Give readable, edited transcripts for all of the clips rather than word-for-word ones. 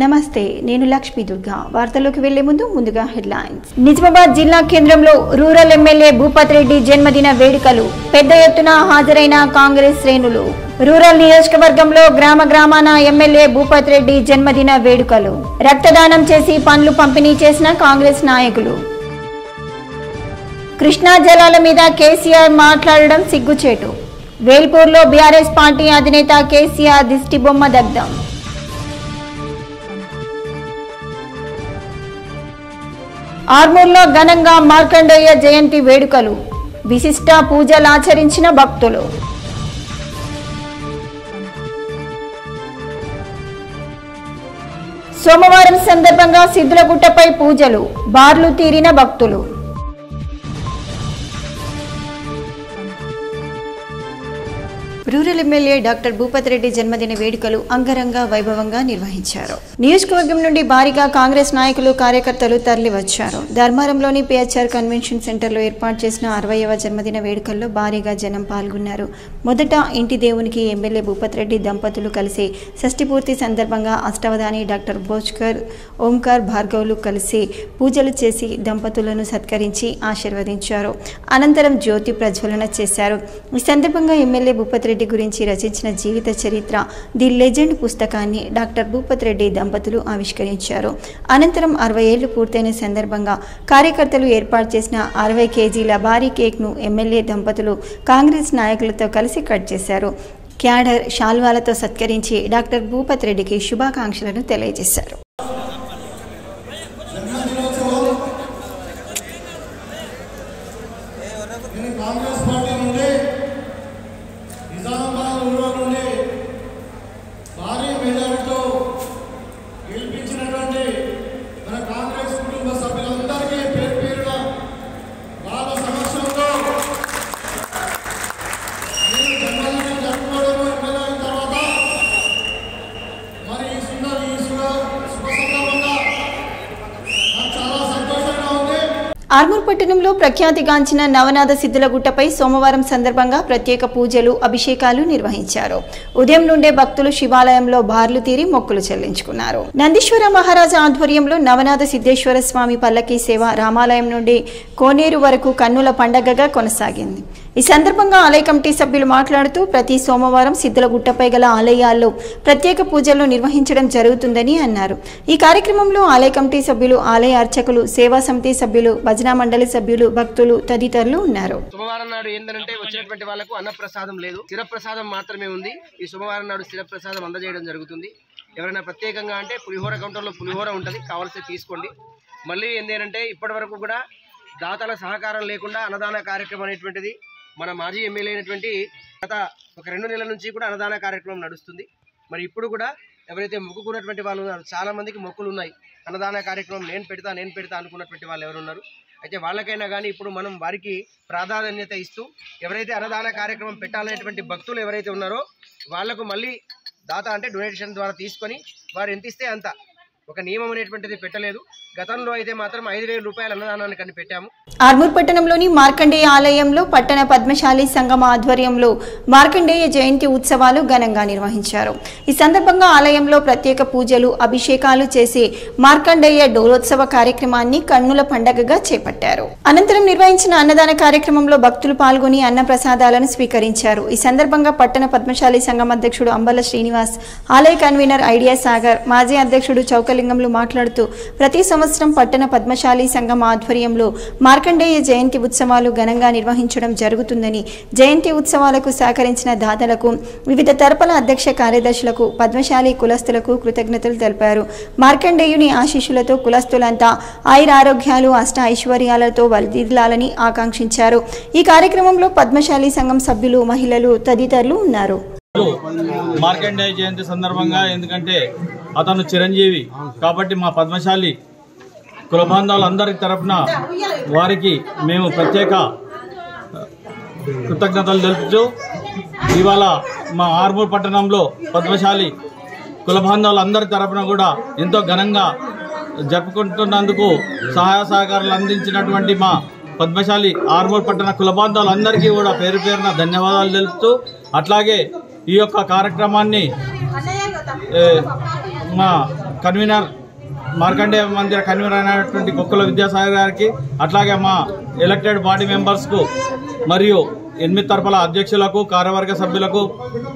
నమస్తే, నేను లక్ష్మీ దుర్గా. వార్తల్లోకి వెళ్లే ముందుగా హెడ్లైన్స్. నిజామాబాద్ జిల్లా కేంద్రంలో రూరల్ ఎమ్మెల్యే భూపత్ రెడ్డి జన్మదిన వేడుకలు. పెద్ద ఎత్తున హాజరైన కాంగ్రెస్ శ్రేణులు. రూరల్ నియోజకవర్గంలో గ్రామాన ఎమ్మెల్యే భూపత్ రెడ్డి జన్మదిన వేడుకలు. రక్తదానం చేసి పండ్లు పంపిణీ చేసిన కాంగ్రెస్ నాయకులు. కృష్ణా జలాల మీద కేసీఆర్ మాట్లాడడం సిగ్గుచేటు. వేల్పూర్లో బీఆర్ఎస్ పార్టీ అధినేత కేసీఆర్ దిష్టిబొమ్మ దగ్ధం. ఆర్మూర్లో ఘనంగా మార్కండేయ జయంతి వేడుకలు. విశిష్ట పూజలాచరించిన భక్తులు. సోమవారం సందర్భంగా సిద్ధులగుట్టపై పూజలు. బార్లు తీరిన భక్తులు. Rural MLA doctor Bhupath Reddy జన్మదిన వేడుకలు అంగరంగ వైభవంగా నిర్వహించారు. నియోజకవర్గం నుండి భారీగా కాంగ్రెస్ నాయకులు, కార్యకర్తలు తరలివచ్చారు. ధర్మారంలోని పిహెచ్ఆర్ కన్వెన్షన్ సెంటర్లో ఏర్పాటు చేసిన 60వ జన్మదిన వేడుకల్లో భారీగా జనం పాల్గొన్నారు. మొదట ఇంటి దేవునికి ఎమ్మెల్యే భూపత్ రెడ్డి దంపతులు కలిసి షష్ఠి పూర్తి సందర్భంగా అష్టవధాని డాక్టర్ భోజ్కర్, ఓంకార్ భార్గవులు కలిసి పూజలు చేసి దంపతులను సత్కరించి ఆశీర్వదించారు. అనంతరం జ్యోతి ప్రజ్వలన చేశారు. ఈ సందర్భంగా ఎమ్మెల్యే భూపత్ రెడ్డి గురించి రచించిన జీవిత చరిత్ర ది లెజెండ్ పుస్తకాన్ని డాక్టర్ భూపత్ రెడ్డి దంపతులు ఆవిష్కరించారు. అనంతరం 60 ఏళ్లు పూర్తయిన సందర్భంగా కార్యకర్తలు ఏర్పాటు చేసిన 60 కేజీల భారీ కేక్ను ఎమ్మెల్యే దంపతులు కాంగ్రెస్ నాయకులతో కలిసి కట్ చేశారు. క్యాడర్ శాల్వాలతో సత్కరించి డాక్టర్ భూపత్ రెడ్డికి శుభాకాంక్షలను తెలియజేశారు. ఆర్మూర్ పట్టణంలో ప్రఖ్యాతిగాంచిన నవనాథ సిద్ధులగుట్టపై సోమవారం సందర్భంగా ప్రత్యేక పూజలు, అభిషేకాలు నిర్వహించారు. ఉదయం నుండే భక్తులు శివాలయంలో బార్లు తీరి మొక్కులు చెల్లించుకున్నారు. నందీశ్వర మహారాజా ఆధ్వర్యంలో నవనాథ సిద్ధేశ్వర స్వామి పల్లకీ సేవ రామాలయం నుండి కోనేరు వరకు కన్నుల పండగగా కొనసాగింది. ఈ సందర్భంగా ఆలయ కమిటీ సభ్యులు మాట్లాడుతూ ప్రతి సోమవారం సిద్ధులగుట్టపై గల ఆలయాల్లో ప్రత్యేక పూజలు నిర్వహించడం జరుగుతుందని అన్నారు. ఈ కార్యక్రమంలో ఆలయ కమిటీ సభ్యులు, ఆలయ అర్చకులు, సేవా సమితి సభ్యులు, భజనా మండలి సభ్యులు, భక్తులు తదితరులు ఉన్నారు. సోమవారం నాడు ఏంటంటే వచ్చినటువంటి వాళ్ళకు అన్నప్రసాదం లేదు, స్థిరప్రసాదం మాత్రమే ఉంది. ఈ సోమవారం నాడు స్థిరప్రసాదం అందజేయడం జరుగుతుంది. ఎవరైనా ప్రత్యేకంగా అంటే పులిహోర కౌంటర్లో పులిహోర ఉంటుంది, కావాల్సి తీసుకోండి. మళ్ళీ ఏంటంటే ఇప్పటి వరకు కూడా దాతల సహకారం లేకుండా అన్నదాన కార్యక్రమం అనేటువంటిది మన మాజీ ఎమ్మెల్యే అయినటువంటి గత ఒక 2 నెలల నుంచి కూడా అన్నదాన కార్యక్రమం నడుస్తుంది. మరి ఇప్పుడు కూడా ఎవరైతే మొక్కుకున్నటువంటి వాళ్ళు ఉన్నారు, చాలా మందికి మొక్కులు ఉన్నాయి, అన్నదాన కార్యక్రమం నేను పెడతా అనుకున్నటువంటి వాళ్ళు ఎవరున్నారు. అయితే వాళ్ళకైనా కానీ ఇప్పుడు మనం వారికి ప్రాధాన్యత ఇస్తూ ఎవరైతే అన్నదాన కార్యక్రమం పెట్టాలనేటువంటి భక్తులు ఎవరైతే ఉన్నారో వాళ్లకు మళ్ళీ దాత అంటే డొనేషన్ ద్వారా తీసుకొని వారు ఎంత ఇస్తే అంత, ఒక నియమం అనేటువంటిది పెట్టలేదు. గతంలో అయితే మాత్రం 5,000 రూపాయల అన్నదానాన్ని కని పెట్టాము. ఆర్మూర్ పట్టణంలోని మార్కండేయ ఆలయంలో పట్టణ పద్మశాలి సంఘం ఆధ్వర్యంలో మార్కండేయ జయంతి ఉత్సవాలు ఘనంగా నిర్వహించారు. ఈ సందర్భంగా ఆలయంలో ప్రత్యేక పూజలు, అభిషేకాలు చేసి మార్కండేయ డోలోత్సవ కార్యక్రమాన్ని కన్నుల పండగగా చేపట్టారు. అనంతరం నిర్వహించిన అన్నదాన కార్యక్రమంలో భక్తులు పాల్గొని అన్న ప్రసాదాలను స్వీకరించారు. ఈ సందర్భంగా పట్టణ పద్మశాలి సంఘం అధ్యక్షుడు అంబల శ్రీనివాస్, ఆలయ కన్వీనర్ ఐడియా సాగర్, మాజీ అధ్యక్షుడు చౌకలింగంలు మాట్లాడుతూ ప్రతి సంవత్సరం పట్టణ పద్మశాలి సంఘం ఆధ్వర్యంలో మార్కండేయ జయంతి ఉత్సవాలు ఘనంగా నిర్వహించడం జరుగుతుందని, జయంతి ఉత్సవాలకు సహకరించిన దాతలకు, వివిధ తరపుల అధ్యక్ష కార్యదర్శులకు, పద్మశాలి కులస్తులకు కృతజ్ఞతలు తెలిపారు. మార్కండేయుని ఆశీస్సులతో కులస్తులంతా ఆయురారోగ్యాలు, అష్ట ఐశ్వర్యాలతో వర్ధిల్లాలని ఆకాంక్షించారు. ఈ కార్యక్రమంలో పద్మశాలి సంఘం సభ్యులు, మహిళలు తదితరులు ఉన్నారు. మార్కండేయ జయంతి సందర్భంగా ఎందుకంటే అతను చిరంజీవి కాబట్టి మా పద్మశాలి కుల బాంధవులందరి తరఫున వారికి మేము ప్రత్యేక కృతజ్ఞతలు తెలుపుతూ ఇవాళ మా ఆర్మూర్ పట్టణంలో పద్మశాలి కుల బాంధవులందరి తరఫున కూడా ఎంతో ఘనంగా జరుపుకుంటున్నందుకు సహాయ సహకారాలు అందించినటువంటి మా పద్మశాలి ఆర్మూర్ పట్టణ కుల బాంధవులందరికీ కూడా పేరు పేరున ధన్యవాదాలు తెలుపుతూ అట్లాగే ఈ యొక్క కార్యక్రమాన్ని మా కన్వీనర్ మార్కండేయ మందిర కన్వీనర్ అయినటువంటి కుక్కల విద్యాసాగర్ గారికి, అట్లాగే మా ఎలక్టెడ్ బాడీ మెంబర్స్కు మరియు 8 తరపుల అధ్యక్షులకు, కార్యవర్గ సభ్యులకు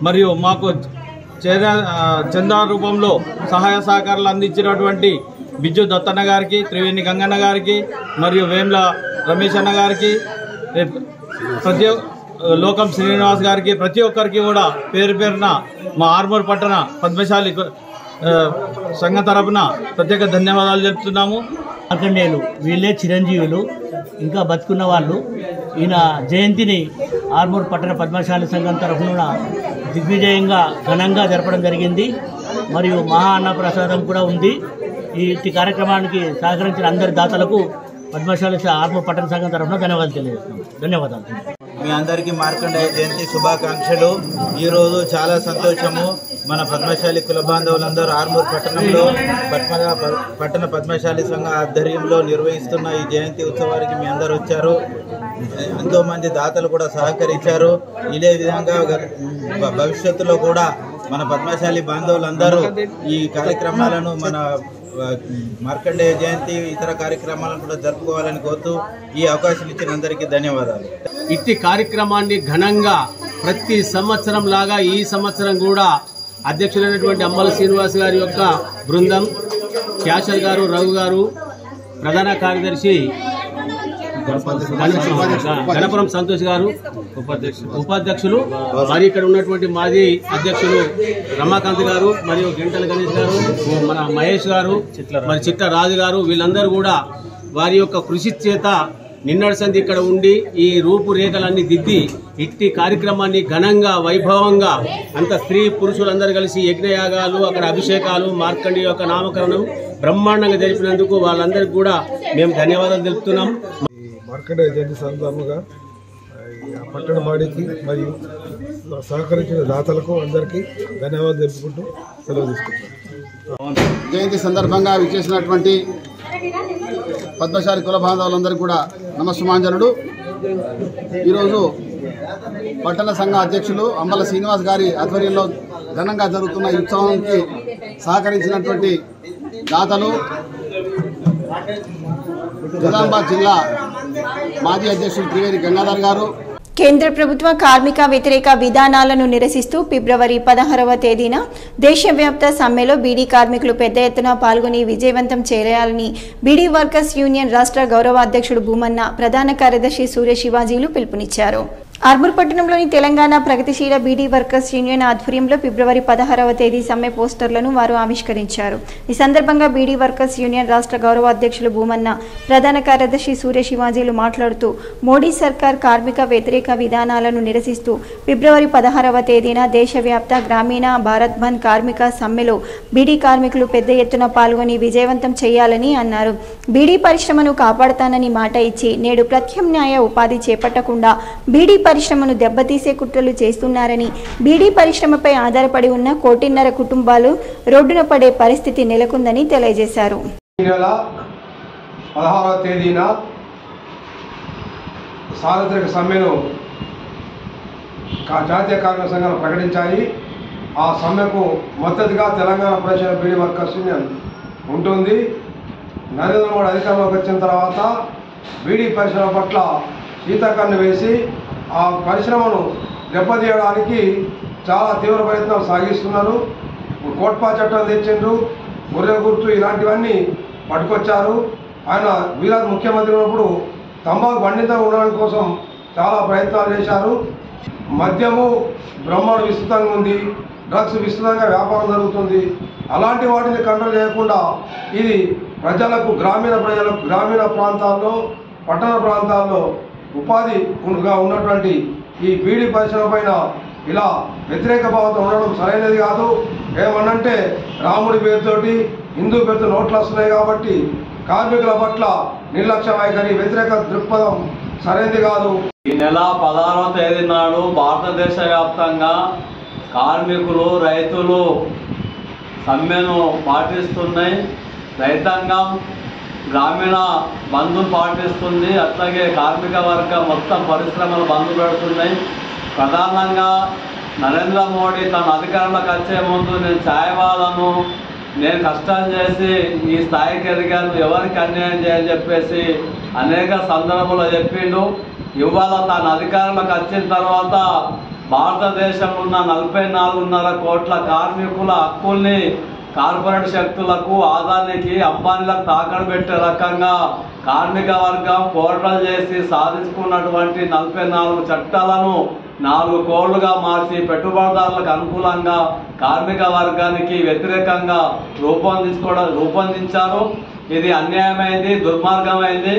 మరియు మాకు చందా రూపంలో సహాయ సహకారాలు అందించినటువంటి బిజ్జు దత్తన్న గారికి, త్రివేణి గంగన్న గారికి మరియు వేమ్ల రమేష్ అన్న గారికి, లోకం శ్రీనివాస్ గారికి, ప్రతి ఒక్కరికి కూడా పేరు పేరున మా ఆర్మూర్ పట్టణ పద్మశాలి సంఘం తరపున ప్రత్యేక ధన్యవాదాలు చెప్తున్నాము. మార్కండేయులు వీళ్ళే చిరంజీవులు, ఇంకా బతుకున్న వాళ్ళు. ఈయన జయంతిని ఆర్మూర్ పట్టణ పద్మశాలి సంఘం తరఫున దిగ్విజయంగా ఘనంగా జరపడం జరిగింది. మరియు మహా అన్నప్రసాదం కూడా ఉంది. ఈ కార్యక్రమానికి సహకరించిన అందరి దాతలకు పద్మశాలి ఆర్మూర్ పట్టణ సంఘం తరఫున ధన్యవాదాలు తెలియజేస్తున్నాం. ధన్యవాదాలు. మీ అందరికీ మార్కండేయ జయంతి శుభాకాంక్షలు. ఈరోజు చాలా సంతోషము. మన పద్మశాలి కుల బాంధవులందరూ ఆర్మూర్ పట్టణంలో పట్టణ పద్మశాలి సంఘ ఆధ్వర్యంలో నిర్వహిస్తున్న ఈ జయంతి ఉత్సవానికి మీ అందరూ వచ్చారు. ఎంతోమంది దాతలు కూడా సహకరించారు. ఇదే విధంగా భవిష్యత్తులో కూడా మన పద్మశాలి బాంధవులందరూ ఈ కార్యక్రమాలను మన మార్కండేయ జయంతి ఇతర కార్యక్రమాలను కూడా జరుపుకోవాలని కోరుతూ ఈ అవకాశం ఇచ్చిన అందరికీ ధన్యవాదాలు. ఇట్టి కార్యక్రమాన్ని ఘనంగా ప్రతి సంవత్సరం లాగా ఈ సంవత్సరం కూడా అధ్యక్షులైనటువంటి అంబల శ్రీనివాస్ గారి యొక్క బృందం, క్యాషర్ గారు, రఘు గారు, ప్రధాన కార్యదర్శి గణపురం సంతోష్ గారు, ఉపాధ్యక్షులు, మరి ఇక్కడ ఉన్నటువంటి మాజీ అధ్యక్షులు రమాకాంత్ గారు, మరియు గంటల గణేష్ గారు, మన మహేష్ గారు, మరి చిట్ట రాజు గారు, వీళ్ళందరూ కూడా వారి యొక్క కృషి చేత నిన్నటి సంది ఇక్కడ ఉండి ఈ రూపురేఖలన్నీ దిద్ది ఇట్టి కార్యక్రమాన్ని ఘనంగా వైభవంగా అంత స్త్రీ పురుషులందరూ కలిసి యజ్ఞయాగాలు, అక్కడ అభిషేకాలు, మార్కండేయ యొక్క నామకరణం బ్రహ్మాండంగా జరిపినందుకు వాళ్ళందరికీ కూడా మేము ధన్యవాదాలు తెలుపుతున్నాం. మార్కండేయ జయంతి సందర్భంగా పట్టణ బాడీకి మరియు సహకరించిన దాతలకు అందరికీ ధన్యవాదాలు తెలుపుకుంటూ సెలవు తీసుకుంటాం. జయంతి సందర్భంగా విచ్చేసినటువంటి పద్మశాలి కుల బాంధవులందరికీ కూడా నమస్సుమాంజలుడు. ఈరోజు పట్టణ సంఘ అధ్యక్షులు అంబల శ్రీనివాస్ గారి ఆధ్వర్యంలో ఘనంగా జరుగుతున్న ఈ ఉత్సవానికి సహకరించినటువంటి దాతలు, నిజామాబాద్ జిల్లా మాజీ అధ్యక్షులు త్రివేణి గంగాధర్ గారు. కేంద్ర ప్రభుత్వ కార్మిక వ్యతిరేక విధానాలను నిరసిస్తూ ఫిబ్రవరి 16వ తేదీన దేశవ్యాప్త సమ్మెలో బీడీ కార్మికులు పెద్ద ఎత్తున పాల్గొని విజయవంతం చేయాలని బీడీ వర్కర్స్ యూనియన్ రాష్ట్ర గౌరవ అధ్యక్షుడు భూమన్న, ప్రధాన కార్యదర్శి సూర్య శివాజీలు పిలుపునిచ్చారు. ఆర్మూర్ పట్టణంలోని తెలంగాణ ప్రగతిశీల బీడీ వర్కర్స్ యూనియన్ ఆధ్వర్యంలో ఫిబ్రవరి 16వ తేదీ సమ్మె పోస్టర్లను వారు ఆవిష్కరించారు. ఈ సందర్భంగా బీడీ వర్కర్స్ యూనియన్ రాష్ట్ర గౌరవ అధ్యక్షులు భూమన్న, ప్రధాన కార్యదర్శి సూర్య శివాజీలు మాట్లాడుతూ మోడీ సర్కార్ కార్మిక వ్యతిరేక విధానాలను నిరసిస్తూ ఫిబ్రవరి 16వ తేదీన దేశవ్యాప్త గ్రామీణ భారత్ బంద్ కార్మిక సమ్మెలో బీడీ కార్మికులు పెద్ద ఎత్తున పాల్గొని విజయవంతం చేయాలని అన్నారు. బీడీ పరిశ్రమను కాపాడుతానని మాట ఇచ్చి నేడు ప్రత్యామ్నాయ ఉపాధి చేపట్టకుండా బీడీ పరిశ్రమను దెబ్బతీసే కుట్రలు చేస్తున్నారని, బీడీ పరిశ్రమపై ఆధారపడి ఉన్న 1.5 కోటి కుటుంబాలు రోడ్డున పడే పరిస్థితి నెలకొందని తెలియజేశారు. ఈ నెల 16వ తేదీన సార్వత్రిక సమ్మెను జాతీయ కార్మిక సంఘాలు ప్రకటించాయి. ఆ సమ్మెకు మద్దతుగా తెలంగాణ ప్రజల బీడీ వర్కర్స్ యూనియన్ ఉంటుంది. నరేంద్ర మోడీ అధికారంలోకి వచ్చిన తర్వాత బీడీ పరిశ్రమ పట్ల శీతకన్ను వేసి ఆ పరిశ్రమను దెబ్బతీయడానికి చాలా తీవ్ర ప్రయత్నాలు సాగిస్తున్నారు. కోట్పా చట్టం తెచ్చిండ్రు, గొర్రె గుర్తు ఇలాంటివన్నీ పట్టుకొచ్చారు. ఆయన గుజరాత్ ముఖ్యమంత్రి ఉన్నప్పుడు తంబాకు బండితో ఉండడం కోసం చాలా ప్రయత్నాలు చేశారు. మద్యము బ్రహ్మాండ విస్తృతంగా ఉంది, డ్రగ్స్ విస్తృతంగా వ్యాపారం జరుగుతుంది. అలాంటి వాటిని కంట్రోల్ చేయకుండా ఇది ప్రజలకు, గ్రామీణ ప్రజలకు, గ్రామీణ ప్రాంతాల్లో, పట్టణ ప్రాంతాల్లో ఉపాధిగా ఉన్నటువంటి ఈ బీడీ పరిశ్రమ పైన ఇలా వ్యతిరేక భావంతో ఉండడం సరైనది కాదు. ఏమనంటే రాముడి పేరుతోటి హిందూ పేరుతో నోట్లు వస్తున్నాయి కాబట్టి కార్మికుల పట్ల నిర్లక్ష్య వైఖరి, వ్యతిరేక దృక్పథం సరైనది కాదు. ఈ నెల 16వ తేదీ నాడు భారతదేశ వ్యాప్తంగా కార్మికులు, రైతులు సమ్మెను పాటిస్తున్నాయి. రైతాంగం గ్రామీణ బంధును పాటిస్తుంది. అట్లాగే కార్మిక వర్గం మొత్తం పరిశ్రమలు బంధు పెడుతున్నాయి. ప్రధానంగా నరేంద్ర మోడీ తన అధికారంలోకి వచ్చే ముందు నేను ఛాయ్ వాళ్ళను, నేను కష్టాలు చేసి ఈ స్థాయికి ఎదిగాను, ఎవరికి అన్యాయం చేయని చెప్పేసి అనేక సందర్భంలో చెప్పిండు. ఇవాళ తన అధికారంలోకి వచ్చిన తర్వాత భారతదేశంలో ఉన్న 44.5 కోట్ల కార్మికుల హక్కుల్ని కార్పొరేట్ శక్తులకు, ఆదానికి, అంబానీలకు తాకట్టు పెట్టే రకంగా కార్మిక వర్గం పోరాటాలు చేసి సాధించుకున్నటువంటి 44 చట్టాలను 4 కోళ్లుగా మార్చి పెట్టుబడిదారులకు అనుకూలంగా కార్మిక వర్గానికి వ్యతిరేకంగా రూపొందించారు. ఇది అన్యాయమైంది, దుర్మార్గమైంది.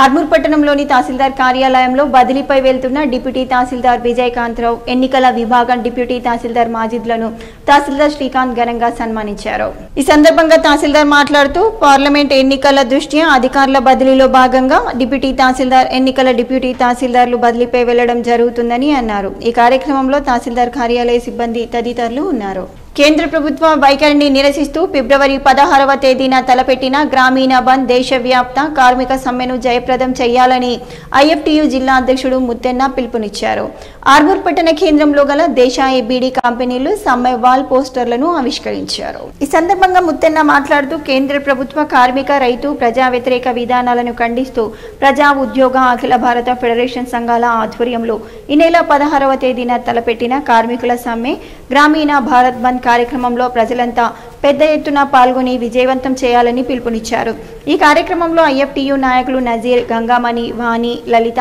ఆర్మూర్ పట్టణంలోని తహసీల్దార్ కార్యాలయంలో బదిలీపై వెళ్తున్న డిప్యూటీ తహసీల్దార్ విజయకాంతరావు, ఎన్నికల విభాగం డిప్యూటీ తహసీల్దార్ మాజిద్లను తహసీల్దార్ శ్రీకాంత్ ఘనంగా సన్మానించారు. ఈ సందర్భంగా తహసీల్దార్ మాట్లాడుతూ పార్లమెంట్ ఎన్నికల దృష్ట్యా అధికారుల బదిలీలో భాగంగా డిప్యూటీ తహసీల్దార్, ఎన్నికల డిప్యూటీ తహసీల్దార్లు బదిలీపై వెళ్లడం జరుగుతుందని అన్నారు. ఈ కార్యక్రమంలో తహసీల్దార్ కార్యాలయ సిబ్బంది తదితరులు ఉన్నారు. కేంద్ర ప్రభుత్వ వైఖరిని నిరసిస్తూ ఫిబ్రవరి 16వ తేదీన తలపెట్టిన గ్రామీణ బంద్ దేశవ్యాప్త కార్మిక సమ్మెను జయప్రదం చేయాలని ఐఎఫ్టియు జిల్లా అధ్యక్షుడు ముత్తెన్న పిలుపునిచ్చారు. ఆర్మూర్ పట్టణ కేంద్రంలో గల దేశాయి బీడీ కంపెనీలు సమ్మె వాల్ పోస్టర్లను ఆవిష్కరించారు. ఈ సందర్భంగా ముత్తెన్న మాట్లాడుతూ కేంద్ర ప్రభుత్వ కార్మిక, రైతు, ప్రజా వ్యతిరేక విధానాలను ఖండిస్తూ ప్రజా ఉద్యోగ అఖిల భారత ఫెడరేషన్ సంఘాల ఆధ్వర్యంలో ఈ నెల 16వ తేదీన తలపెట్టిన కార్మికుల సమ్మె గ్రామీణ భారత్ బంద్ కార్యక్రమంలో ప్రజలంతా పెద్ద ఎత్తున పాల్గొని విజయవంతం చేయాలని పిలుపునిచ్చారు. ఈ కార్యక్రమంలో ఐఎఫ్టియు నాయకులు నజీర్, గంగామణి, వాణి, లలిత,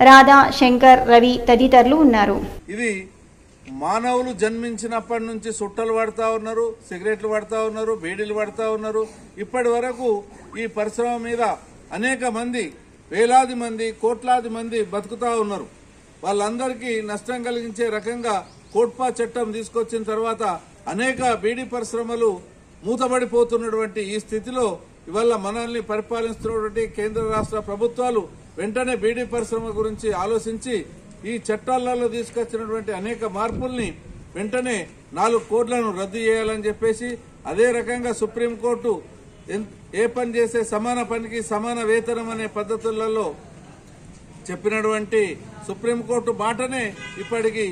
రాధా, శంకర్, రవి తదితరులు ఉన్నారు. ఇది మానవులు జన్మించినప్పటి నుంచి సుట్టలు పడతా ఉన్నారు, సిగరెట్లు పడతా ఉన్నారు, బీడీలు పడతా ఉన్నారు. ఇప్పటి వరకు ఈ పరిశ్రమ మీద అనేక మంది, వేలాది మంది, కోట్లాది మంది బతుకుతా ఉన్నారు. వాళ్ళందరికీ నష్టం కలిగించే రకంగా కోట్పా చట్టం తీసుకొచ్చిన తర్వాత అనేక బీడీ పరిశ్రమలు మూతబడిపోతున్నటువంటి ఈ స్థితిలో ఇవాళ మనల్ని పరిపాలిస్తున్నటువంటి కేంద్ర రాష్ట్ర ప్రభుత్వాలు వెంటనే బీడీ పరిశ్రమ గురించి ఆలోచించి ఈ చట్టాలలో తీసుకొచ్చినటువంటి అనేక మార్పుల్ని వెంటనే 4 కోట్లను రద్దు చేయాలని చెప్పేసి, అదే రకంగా సుప్రీంకోర్టు ఏ పని చేసే సమాన పనికి సమాన వేతనం అనే పద్ధతులలో చెప్పినటువంటి సుప్రీంకోర్టు మాటనే ఇప్పటికీ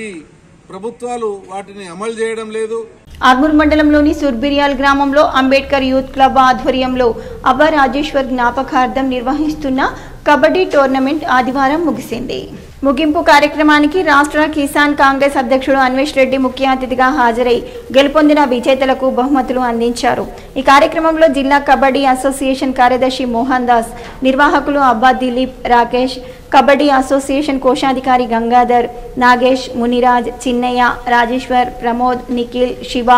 ఈ ప్రభుత్వాలు వాటిని అమలు చేయడం లేదు. ఆర్మూర్ మండలంలోని సుర్బిరియాల్ గ్రామంలో అంబేద్కర్ యూత్ క్లబ్ ఆధ్వర్యంలో అవ్వ రాజేశ్వర్ జ్ఞాపకార్థం నిర్వహిస్తున్న కబడ్డీ టోర్నమెంట్ ఆదివారం ముగిసింది. ముగింపు కార్యక్రమానికి రాష్ట్ర కిసాన్ కాంగ్రెస్ అధ్యక్షుడు అన్వేష్ రెడ్డి ముఖ్య అతిథిగా హాజరై గెలుపొందిన విజేతలకు బహుమతులు అందించారు. ఈ కార్యక్రమంలో జిల్లా కబడ్డీ అసోసియేషన్ కార్యదర్శి మోహన్ దాస్, నిర్వాహకులు అబ్బా దిలీప్, రాకేష్, కబడ్డీ అసోసియేషన్ కోశాధికారి గంగాధర్, నాగేష్, మునిరాజ్, చిన్నయ్య, రాజేశ్వర్, ప్రమోద్, నిఖిల్, శివ,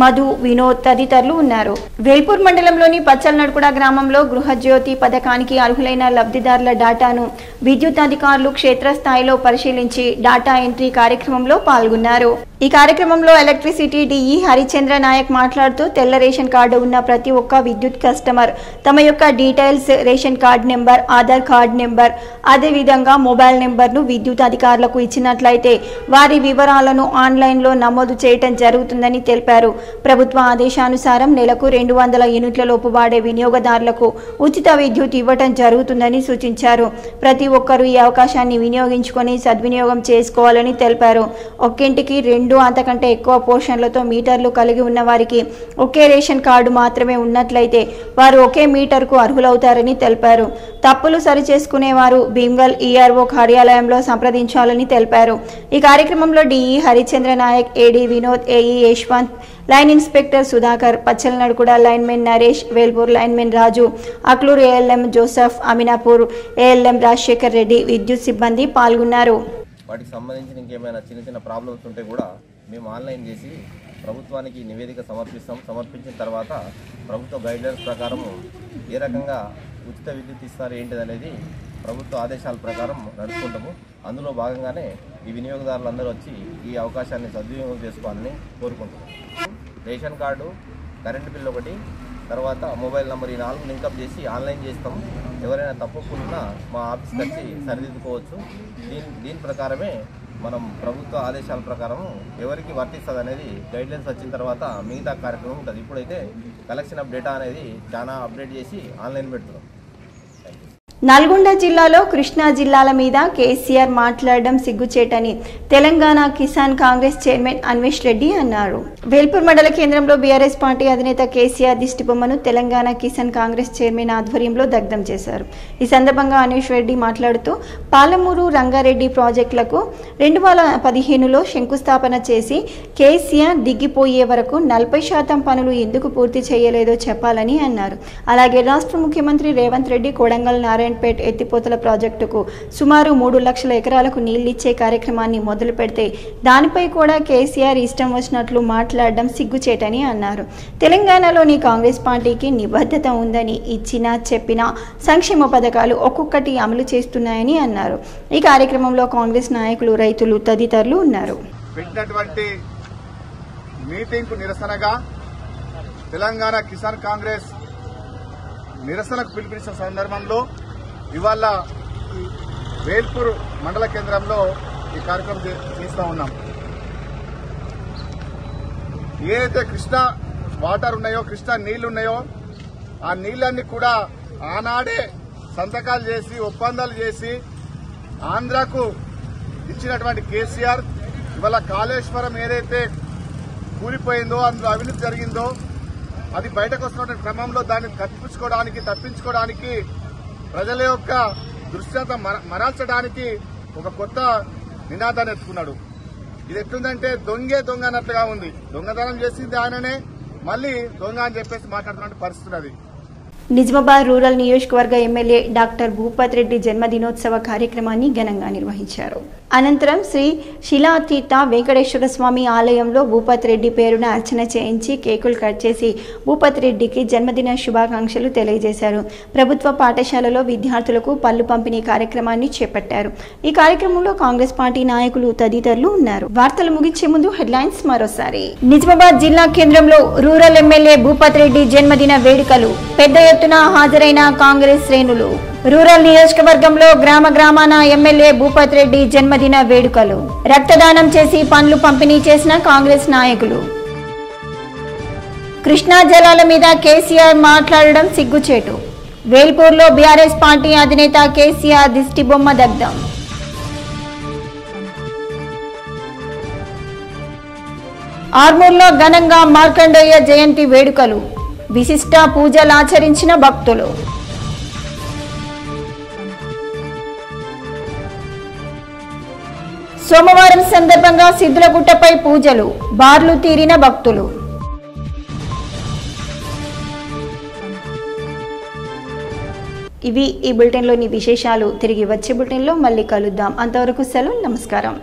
మధు, వినోద్ తదితరులు ఉన్నారు. వేల్పూర్ మండలంలోని పచ్చల్నడుకుడ గ్రామంలో గృహజ్యోతి పథకానికి అర్హులైన లబ్ధిదారుల డాటాను విద్యుత్ అధికారులు క్షేత్రస్థాయిలో పరిశీలించి డాటా ఎంట్రీ కార్యక్రమంలో పాల్గొన్నారు. ఈ కార్యక్రమంలో ఎలక్ట్రిసిటీ డిఈ హరిచంద్ర నాయక్ మాట్లాడుతూ తెల్ల రేషన్ కార్డు ఉన్న ప్రతి ఒక్క విద్యుత్ కస్టమర్ తమ యొక్క details, ration card number, Aadhaar card number, అదేవిధంగా మొబైల్ నెంబర్ను విద్యుత్ అధికారులకు ఇచ్చినట్లయితే వారి వివరాలను ఆన్లైన్లో నమోదు చేయటం జరుగుతుందని తెలిపారు. ప్రభుత్వ ఆదేశానుసారం నెలకు 200 యూనిట్ల లోపు వాడే వినియోగదారులకు ఉచిత విద్యుత్ ఇవ్వటం జరుగుతుందని సూచించారు. ప్రతి ఒక్కరూ ఈ అవకాశాన్ని వినియోగించుకొని సద్వినియోగం చేసుకోవాలని తెలిపారు. ఒక్కింటికి 2 అంతకంటే ఎక్కువ పోర్షన్లతో మీటర్లు కలిగి ఉన్న వారికి ఒకే రేషన్ కార్డు మాత్రమే ఉన్నట్లయితే వారు ఒకే మీటర్కు అర్హులవుతారని తెలిపారు. తప్పులు సరిచేసుకునేవారు భీమ్గల్ ఈఆర్ఓ కార్యాలయంలో సంప్రదించాలని తెలిపారు. ఈ కార్యక్రమంలో DE Harichandra Nayak, AD Vinod, AE Yashwant, line inspector Sudhakar, Pachalnadukuda lineman Naresh, Velpur lineman Raju, Akluru ALM Joseph, Aminapur ALM Rajashekar Reddy, విద్యుత్ సిబ్బంది పాల్గొన్నారు. వాటికి సంబంధించిన ఇంకేమైనా చిన్న చిన్న ప్రాబ్లమ్స్ ఉంటే కూడా మేము ఆన్లైన్ చేసి ప్రభుత్వానికి నివేదిక సమర్పించిన తర్వాత ప్రభుత్వ గైడ్లైన్స్ ప్రకారం ఏ రకంగా ఉచిత విద్యుత్ ఇస్తారు ఏంటిదనేది ప్రభుత్వ ఆదేశాల ప్రకారం నడుచుకుంటాము. అందులో భాగంగానే ఈ వినియోగదారులందరూ వచ్చి ఈ అవకాశాన్ని సద్వినియోగం చేసుకోవాలని కోరుకుంటున్నాం. రేషన్ కార్డు, కరెంటు బిల్ ఒకటి, తర్వాత మొబైల్ నెంబర్, ఈ 4 లింకప్ చేసి ఆన్లైన్ చేస్తాము. ఎవరైనా తప్పుకున్నా మా ఆఫీస్కి వచ్చి సరిదిద్దుకోవచ్చు. దీని ప్రకారమే మనం ప్రభుత్వ ఆదేశాల ప్రకారం ఎవరికి వర్తిస్తుంది అనేది గైడ్లైన్స్ వచ్చిన తర్వాత మిగతా కార్యక్రమం ఉంటుంది. ఇప్పుడైతే కలెక్షన్ ఆఫ్ డేటా అనేది చాలా అప్డేట్ చేసి ఆన్లైన్ పెడుతున్నాం. నల్గొండ జిల్లాలో కృష్ణా జిల్లాల మీద కేసీఆర్ మాట్లాడడం సిగ్గుచేటని తెలంగాణ కిసాన్ కాంగ్రెస్ చైర్మన్ అన్వేష్ రెడ్డి అన్నారు. వేల్పూర్ మండల కేంద్రంలో బీఆర్ఎస్ పార్టీ అధినేత కేసీఆర్ దిష్టిబొమ్మను తెలంగాణ కిసాన్ కాంగ్రెస్ చైర్మన్ ఆధ్వర్యంలో దగ్ధం చేశారు. ఈ సందర్భంగా అన్వేష్ రెడ్డి మాట్లాడుతూ పాలమూరు రంగారెడ్డి ప్రాజెక్టులకు 2015లో శంకుస్థాపన చేసి కేసీఆర్ దిగిపోయే వరకు 40% పనులు ఎందుకు పూర్తి చేయలేదో చెప్పాలని అన్నారు. అలాగే రాష్ట్ర ముఖ్యమంత్రి రేవంత్ రెడ్డి కొడంగల్ నారాయణపేట్ ఎత్తిపోతల ప్రాజెక్టుకు సుమారు 3 లక్షల ఎకరాలకు నీళ్లిచ్చే కార్యక్రమాన్ని మొదలు పెడితే దానిపై కూడా కేసీఆర్ ఇష్టం వచ్చినట్లు మాట్లాడడం సిగ్గుచేటని అన్నారు. తెలంగాణలోని కాంగ్రెస్ పార్టీకి నిబద్ధత ఉందని ఇచ్చినా చెప్పినా సంక్షేమ పథకాలు ఒక్కొక్కటి అమలు చేస్తున్నాయని అన్నారు. ఈ కార్యక్రమంలో కాంగ్రెస్ నాయకులు, రైతులు తదితరులు ఉన్నారు. పెట్టినటువంటి మీటింగ్కు నిరసనగా తెలంగాణ కిసాన్ కాంగ్రెస్ నిరసనకు పిలుపునిచ్చిన సందర్భంలో ఇవాళ వేల్పూర్ మండల కేంద్రంలో ఈ కార్యక్రమం చేస్తూ ఉన్నాం. ఏదైతే కృష్ణా వాటర్ ఉన్నాయో, కృష్ణా నీళ్లు ఉన్నాయో, ఆ నీళ్లన్నీ కూడా ఆనాడే సంతకాలు చేసి ఒప్పందాలు చేసి ఆంధ్రాకు ఇచ్చినటువంటి కేసీఆర్ ఇవాళ కాళేశ్వరం ఏదైతే కూలిపోయిందో, అందులో అవినీతి జరిగిందో, అది బయటకు వస్తున్న క్రమంలో దాన్ని తప్పించుకోవడానికి ప్రజల యొక్క దృష్టి మరల్చడానికి ఒక కొత్త నినాదాన్ని ఎత్తుకున్నాడు. ఇది ఎట్లుందంటే దొంగే దొంగ అన్నట్లుగా ఉంది. దొంగతనం చేసింది ఆయననే, మళ్ళీ దొంగ అని చెప్పేసి మాట్లాడుతున్న పరిస్థితి అది. నిజామాబాద్ రూరల్ నియోజకవర్గ ఎమ్మెల్యే డాక్టర్ భూపత్ రెడ్డి జన్మదినోత్సవ కార్యక్రమాన్ని ఘనంగా నిర్వహించారు. అనంతరం శ్రీ శిలాతీర్థ వెంకటేశ్వర స్వామి ఆలయంలో భూపత్ రెడ్డి పేరున అర్చన చేయించి కేకులు కట్ చేసి భూపత్ రెడ్డికి జన్మదిన శుభాకాంక్షలు తెలియజేశారు. ప్రభుత్వ పాఠశాలలో విద్యార్థులకు పళ్ళు పంపిణీ కార్యక్రమాన్ని చేపట్టారు. ఈ కార్యక్రమంలో కాంగ్రెస్ పార్టీ నాయకులు తదితరులు ఉన్నారు. వార్తలు ముగించే ముందు హెడ్లైన్స్ మరోసారి. నిజామాబాద్ జిల్లా కేంద్రంలో రూరల్ ఎమ్మెల్యే భూపత్ రెడ్డి జన్మదిన వేడుకలు, పెద్ద ఎత్తున హాజరైన కాంగ్రెస్ శ్రేణులు. రూరల్ నియోజకవర్గంలో గ్రామాన ఎమ్మెల్యే భూపత్ రెడ్డి జన్మదిన వేడుకలు, రక్తదానం చేసి పండ్లు పంపిణీ చేసిన కాంగ్రెస్ నాయకులు. కృష్ణా జలాల మీద కేసీఆర్ మాట్లాడడం సిగ్గుచేటు. వేల్పూర్లో బీఆర్ఎస్ పార్టీ అధినేత కేసీఆర్ దిష్టిబొమ్మ దగ్ధం. ఆర్మూర్లో ఘనంగా మార్కండేయ జయంతి వేడుకలు, విశిష్ట పూజలాచరించిన భక్తులు. సోమవారం సందర్భంగా సిద్ధులగుట్టపై పూజలు, బార్లు తీరిన భక్తులు. ఇవి ఈ బులెటిన్లోని విశేషాలు. తిరిగి వచ్చే బులెటిన్లో మళ్ళీ కలుద్దాం. అంతవరకు సెలవు. నమస్కారం.